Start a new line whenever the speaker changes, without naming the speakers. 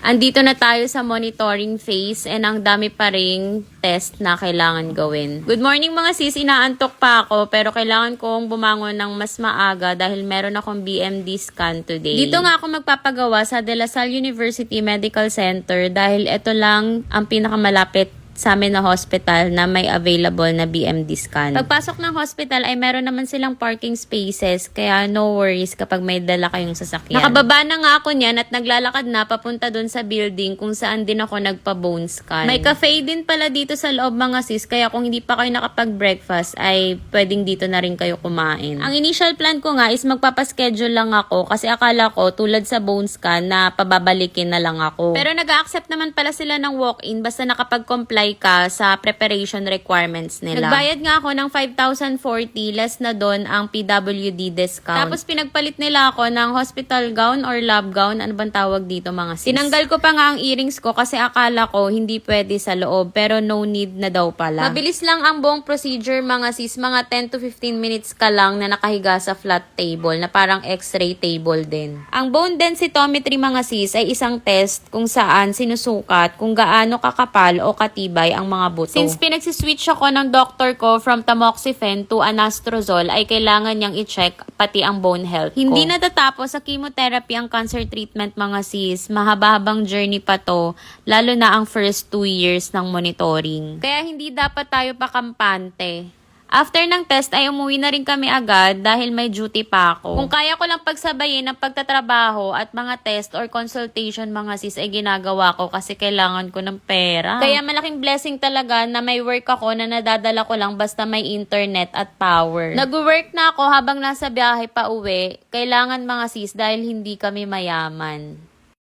Andito na tayo sa monitoring phase and ang dami pa ring test na kailangan gawin. Good morning mga sis, inaantok pa ako pero kailangan kong bumangon ng mas maaga dahil meron akong BMD scan today. Dito nga ako magpapagawa sa De La Salle University Medical Center dahil ito lang ang pinakamalapit sa amin na hospital na may available na BMD scan. Pagpasok ng hospital ay meron naman silang parking spaces kaya no worries kapag may dala kayong sasakyan. Nakababa na nga ako niyan at naglalakad na papunta dun sa building kung saan din ako nagpa-bone scan. May cafe din pala dito sa loob mga sis kaya kung hindi pa kayo nakapag-breakfast ay pwedeng dito na rin kayo kumain. Ang initial plan ko nga is magpapaschedule lang ako kasi akala ko tulad sa bone scan na pababalikin na lang ako. Pero nag-accept naman pala sila ng walk-in basta nakapag-comply ka sa preparation requirements nila. Nagbayad nga ako ng 5,040 less na doon ang PWD discount. Tapos pinagpalit nila ako ng hospital gown or lab gown. Ano bang tawag dito mga sis? Tinanggal ko pa nga ang earrings ko kasi akala ko hindi pwede sa loob pero no need na daw pala. Mabilis lang ang buong procedure mga sis. Mga 10 to 15 minutes ka lang na nakahiga sa flat table na parang x-ray table din. Ang bone densitometry mga sis ay isang test kung saan sinusukat kung gaano kakapal o katibay ang mga buto. Since pinagsiswitch ako ng doctor ko from tamoxifen to anastrozole, ay kailangan niyang i-check pati ang bone health ko. Hindi natatapos sa chemotherapy ang cancer treatment mga sis. Mahaba-habang journey pa to, lalo na ang first 2 years ng monitoring. Kaya hindi dapat tayo pakampante. After ng test ay umuwi na rin kami agad dahil may duty pa ako. Kung kaya ko lang pagsabayin ang pagtatrabaho at mga test or consultation mga sis ay ginagawa ko kasi kailangan ko ng pera. Kaya malaking blessing talaga na may work ako na nadadala ko lang basta may internet at power. Nag-work na ako habang nasa biyahe pa uwi. Kailangan mga sis dahil hindi kami mayaman.